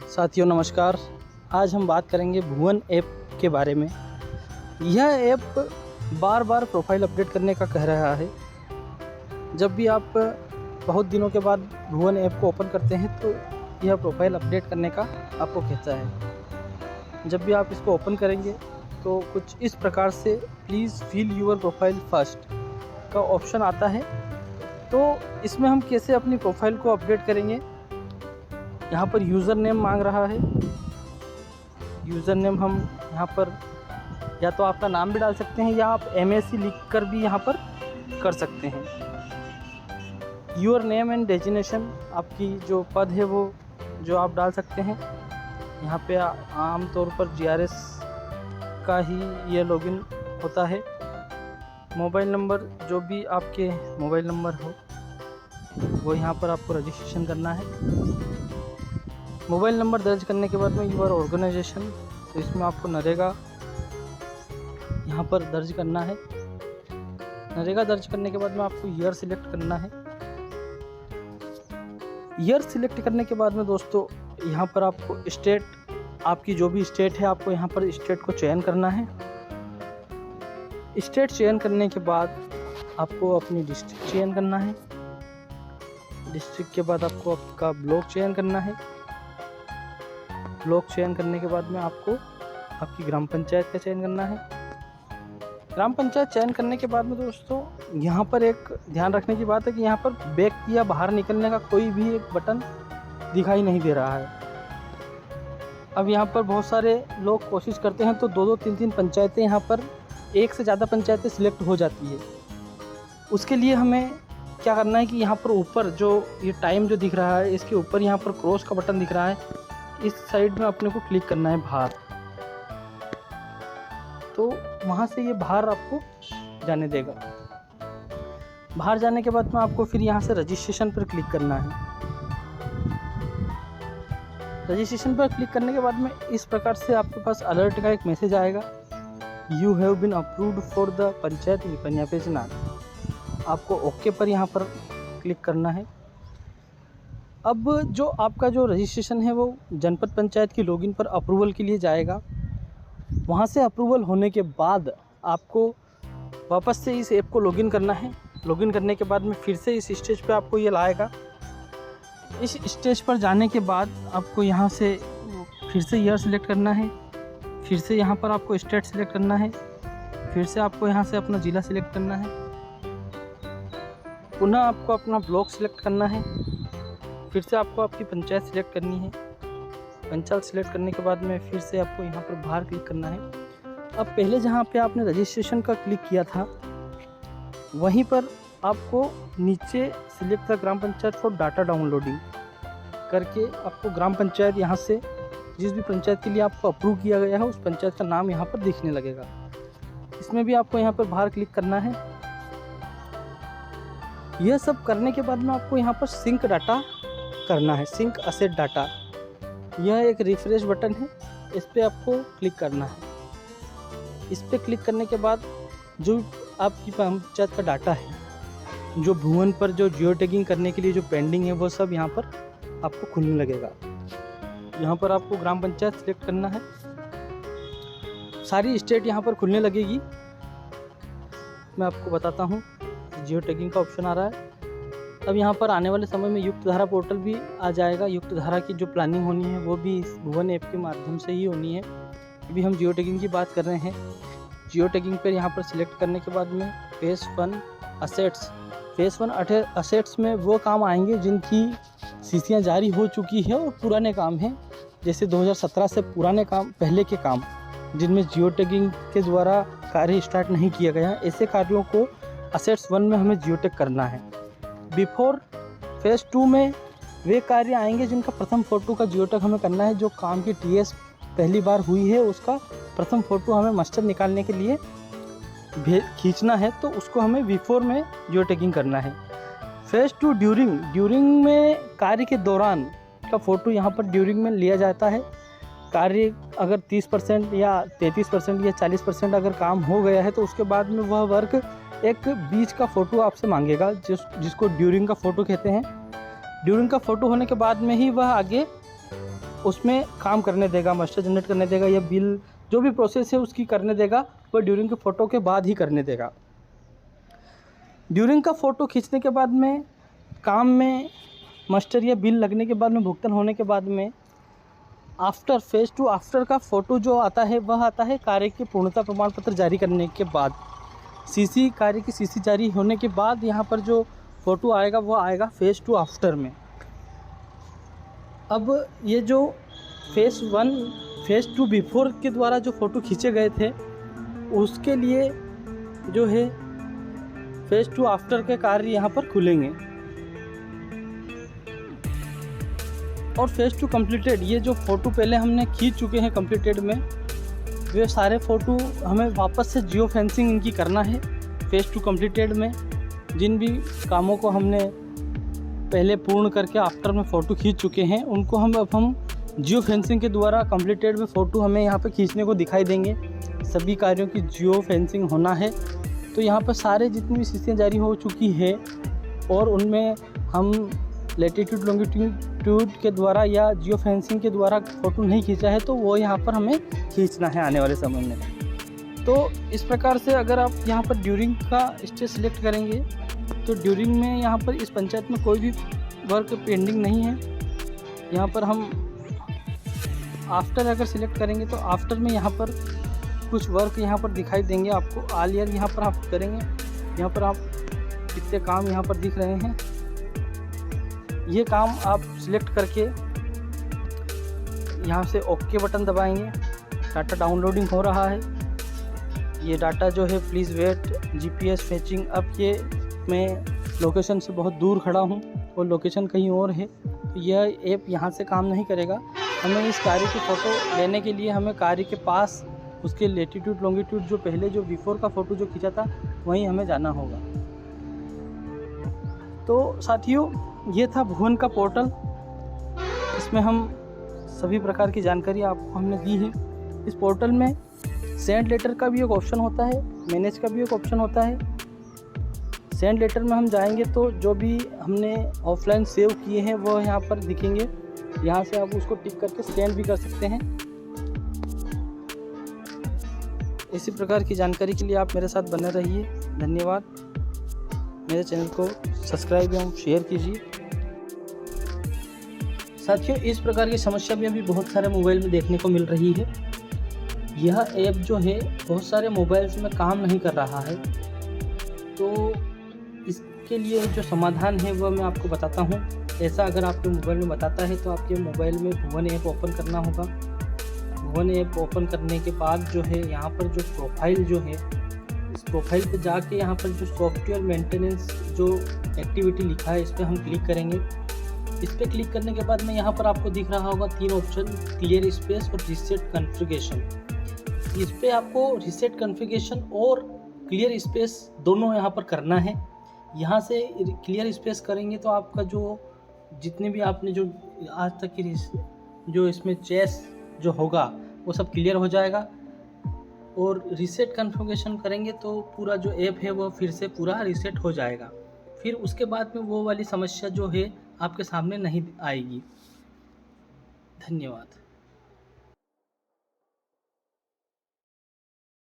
साथियों नमस्कार। आज हम बात करेंगे भुवन ऐप के बारे में। यह ऐप बार बार प्रोफाइल अपडेट करने का कह रहा है। जब भी आप बहुत दिनों के बाद भुवन ऐप को ओपन करते हैं तो यह प्रोफाइल अपडेट करने का आपको कहता है। जब भी आप इसको ओपन करेंगे तो कुछ इस प्रकार से please fill your profile first का ऑप्शन आता है। तो इसमें हम कैसे अपनी प्रोफाइल को अपडेट करेंगे। यहाँ पर यूज़र नेम मांग रहा है। यूज़र नेम हम यहाँ पर या तो आपका नाम भी डाल सकते हैं या आप MSc लिख कर भी यहाँ पर कर सकते हैं। यूर नेम एंड डेजिग्नेशन, आपकी जो पद है वो जो आप डाल सकते हैं। यहाँ पे आमतौर पर GRS का ही ये लॉगिन होता है। मोबाइल नंबर, जो भी आपके मोबाइल नंबर हो वो यहाँ पर आपको रजिस्ट्रेशन करना है। मोबाइल नंबर दर्ज करने के बाद में यूर ऑर्गेनाइजेशन, तो इसमें आपको नरेगा यहाँ पर दर्ज करना है। नरेगा दर्ज करने के बाद में आपको ईयर सिलेक्ट करना है। ईयर सिलेक्ट करने के बाद में दोस्तों यहाँ पर आपको स्टेट, आपकी जो भी स्टेट है आपको यहाँ पर स्टेट को चयन करना है। स्टेट चयन करने के बाद आपको अपनी डिस्ट्रिक्ट चयन करना है। डिस्ट्रिक्ट के बाद आपको आपका ब्लॉक चयन करना है। ब्लॉक चयन करने के बाद में आपको आपकी ग्राम पंचायत का चयन करना है। ग्राम पंचायत चयन करने के बाद में दोस्तों यहाँ पर एक ध्यान रखने की बात है कि यहाँ पर बैक या बाहर निकलने का कोई भी एक बटन दिखाई नहीं दे रहा है। अब यहाँ पर बहुत सारे लोग कोशिश करते हैं तो 2-2, 3-3 पंचायतें, यहाँ पर एक से ज़्यादा पंचायतें सिलेक्ट हो जाती है। उसके लिए हमें क्या करना है कि यहाँ पर ऊपर जो ये टाइम जो दिख रहा है इसके ऊपर यहाँ पर क्रॉस का बटन दिख रहा है, इस साइड में अपने को क्लिक करना है बाहर। तो वहाँ से ये बाहर आपको जाने देगा। बाहर जाने के बाद में आपको फिर यहाँ से रजिस्ट्रेशन पर क्लिक करना है। रजिस्ट्रेशन पर क्लिक करने के बाद में इस प्रकार से आपके पास अलर्ट का एक मैसेज आएगा, you have been approved for the panchayat विपन्या पेजना। आपको ओके पर यहाँ पर क्लिक करना है। अब जो आपका जो रजिस्ट्रेशन है वो जनपद पंचायत की लॉगिन पर अप्रूवल के लिए जाएगा। वहाँ से अप्रूवल होने के बाद आपको वापस से इस ऐप को लॉगिन करना है। लॉगिन करने के बाद में फिर से इस स्टेज पे आपको ये लाएगा। इस स्टेज पर जाने के बाद आपको यहाँ से फिर से ईयर सिलेक्ट करना है। फिर से यहाँ पर आपको स्टेट सिलेक्ट करना है। फिर से आपको यहाँ से अपना ज़िला सिलेक्ट करना है। पुनः आपको अपना ब्लॉक सिलेक्ट करना है। फिर से आपको आपकी पंचायत सिलेक्ट करनी है। पंचायत सिलेक्ट करने के बाद में फिर से आपको यहाँ पर बाहर क्लिक करना है। अब पहले जहाँ पे आपने रजिस्ट्रेशन का क्लिक किया था वहीं पर आपको नीचे select the gram panchayat for data downloading करके आपको ग्राम पंचायत यहाँ से जिस भी पंचायत के लिए आपको अप्रूव किया गया है उस पंचायत का नाम यहाँ पर दिखने लगेगा। इसमें भी आपको यहाँ पर बाहर क्लिक करना है। यह सब करने के बाद में आपको यहाँ पर सिंक डाटा करना है, सिंक असेट डाटा। यह एक रिफ्रेश बटन है, इस पर आपको क्लिक करना है। इस पर क्लिक करने के बाद जो आपकी पंचायत का डाटा है, जो भुवन पर जो जियो टैगिंग करने के लिए जो पेंडिंग है वो सब यहाँ पर आपको खुलने लगेगा। यहाँ पर आपको ग्राम पंचायत सिलेक्ट करना है। सारी स्टेट यहाँ पर खुलने लगेगी। मैं आपको बताता हूँ, जियो टैगिंग का ऑप्शन आ रहा है। अब यहाँ पर आने वाले समय में युक्त धारा पोर्टल भी आ जाएगा। युक्त धारा की जो प्लानिंग होनी है वो भी इस भुवन ऐप के माध्यम से ही होनी है। अभी हम जियो टैगिंग की बात कर रहे हैं। जियो टैगिंग पर यहाँ पर सिलेक्ट करने के बाद में फेज़ 1 असेट्स, फेज़ 1 असेट्स में वो काम आएंगे जिनकी सीसियाँ जारी हो चुकी है और पुराने काम हैं, जैसे 2017 से पुराने काम, पहले के काम जिनमें जियो टैगिंग के द्वारा कार्य स्टार्ट नहीं किया गया है, ऐसे कार्यों को असेट्स 1 में हमें जियो टैग करना है। बिफोर फेज़ 2 में वे कार्य आएंगे जिनका प्रथम फ़ोटो का जियो टैग हमें करना है। जो काम की TS पहली बार हुई है उसका प्रथम फ़ोटो हमें मास्टर निकालने के लिए खींचना है, तो उसको हमें बिफोर में जियो टैगिंग करना है। फेज़ 2 ड्यूरिंग में कार्य के दौरान का फ़ोटो यहाँ पर ड्यूरिंग में लिया जाता है। कार्य अगर 30% या 33% या 40% अगर काम हो गया है तो उसके बाद में वह वर्क एक बीच का फ़ोटो आपसे मांगेगा, जिसको ड्यूरिंग का फ़ोटो कहते हैं। ड्यूरिंग का फ़ोटो होने के बाद में ही वह आगे उसमें काम करने देगा, मास्टर जनरेट करने देगा या बिल जो भी प्रोसेस है उसकी करने देगा, वो ड्यूरिंग के फ़ोटो के बाद ही करने देगा। ड्यूरिंग का फ़ोटो खींचने के बाद में काम में मास्टर या बिल लगने के बाद में भुगतान होने के बाद में आफ्टर फेज़ टू आफ्टर का फ़ोटो जो आता है वह आता है कार्य की पूर्णता प्रमाण पत्र जारी करने के बाद। सीसी कार्य की सीसी जारी होने के बाद यहाँ पर जो फ़ोटो आएगा वो आएगा फेज़ टू आफ्टर में। अब ये जो फेज़ 1 फेज़ 2 बिफोर के द्वारा जो फ़ोटो खींचे गए थे उसके लिए जो है फेज़ 2 आफ्टर के कार्य यहाँ पर खुलेंगे। और फेज़ 2 कंप्लीटेड, ये जो फ़ोटो पहले हमने खींच चुके हैं कंप्लीटेड में, वे सारे फ़ोटो हमें वापस से जियो फेंसिंग इनकी करना है। फेज़ 2 कंप्लीटेड में जिन भी कामों को हमने पहले पूर्ण करके आफ्टर में फ़ोटो खींच चुके हैं उनको हम जियो फेंसिंग के द्वारा कंप्लीटेड में फ़ोटो हमें यहाँ पे खींचने को दिखाई देंगे। सभी कार्यों की जियो फेंसिंग होना है। तो यहाँ पर सारे जितनी भी सीसीयाँ जारी हो चुकी है और उनमें हम लैटिट्यूड लॉन्गिट्यूड के द्वारा या जियो फेंसिंग के द्वारा फ़ोटो नहीं खींचा है तो वो यहाँ पर हमें खींचना है आने वाले समय में। तो इस प्रकार से अगर आप यहाँ पर ड्यूरिंग का स्टेज सिलेक्ट करेंगे तो ड्यूरिंग में यहाँ पर इस पंचायत में कोई भी वर्क पेंडिंग नहीं है। यहाँ पर हम आफ्टर अगर सिलेक्ट करेंगे तो आफ्टर में यहाँ पर कुछ वर्क यहाँ पर दिखाई देंगे आपको। ऑल ईयर यहाँ पर आप करेंगे, यहाँ पर आप कितने काम यहाँ पर दिख रहे हैं, ये काम आप सिलेक्ट करके यहाँ से ओके बटन दबाएंगे। डाटा डाउनलोडिंग हो रहा है। ये डाटा जो है प्लीज़ वेट जीपीएस फेचिंग। अब ये मैं लोकेशन से बहुत दूर खड़ा हूँ और लोकेशन कहीं और है, तो यह ऐप यहाँ से काम नहीं करेगा। हमें इस कार्य की फ़ोटो लेने के लिए हमें कार्य के पास उसके लैटिट्यूड लॉन्गिट्यूड जो पहले जो बिफोर का फ़ोटो जो खींचा था वहीं हमें जाना होगा। तो साथियों, ये था भुवन का पोर्टल। इसमें हम सभी प्रकार की जानकारी आपको हमने दी है। इस पोर्टल में सेंड लेटर का भी एक ऑप्शन होता है, मैनेज का भी एक ऑप्शन होता है। सेंड लेटर में हम जाएंगे तो जो भी हमने ऑफलाइन सेव किए हैं वो यहाँ पर दिखेंगे। यहाँ से आप उसको टिक करके सेंड भी कर सकते हैं। इसी प्रकार की जानकारी के लिए आप मेरे साथ बने रहिए। धन्यवाद। मेरे चैनल को सब्सक्राइब एवं शेयर कीजिए। साथियों, इस प्रकार की समस्या भी अभी बहुत सारे मोबाइल में देखने को मिल रही है। यह ऐप जो है बहुत सारे मोबाइल्स में काम नहीं कर रहा है, तो इसके लिए जो समाधान है वह मैं आपको बताता हूँ। ऐसा अगर आपके मोबाइल में बताता है तो आपके मोबाइल में भुवन ऐप ओपन करना होगा। भुवन ऐप ओपन करने के बाद जो है यहाँ पर जो प्रोफाइल जो है, इस प्रोफाइल पे जाके यहाँ पर जो सॉफ्टवेयर मेंटेनेंस जो एक्टिविटी लिखा है इस पर हम क्लिक करेंगे। इस पर क्लिक करने के बाद में यहाँ पर आपको दिख रहा होगा 3 ऑप्शन, क्लियर स्पेस और रीसेट कॉन्फ़िगरेशन। इस पर आपको रीसेट कॉन्फ़िगरेशन और क्लियर स्पेस दोनों यहाँ पर करना है। यहाँ से क्लियर स्पेस करेंगे तो आपका जो जितने भी आपने जो आज तक की जो इसमें चेस जो होगा वो सब क्लियर हो जाएगा। और रीसेट कॉन्फ़िगरेशन करेंगे तो पूरा जो ऐप है वो फिर से पूरा रीसेट हो जाएगा। फिर उसके बाद में वो वाली समस्या जो है आपके सामने नहीं आएगी। धन्यवाद।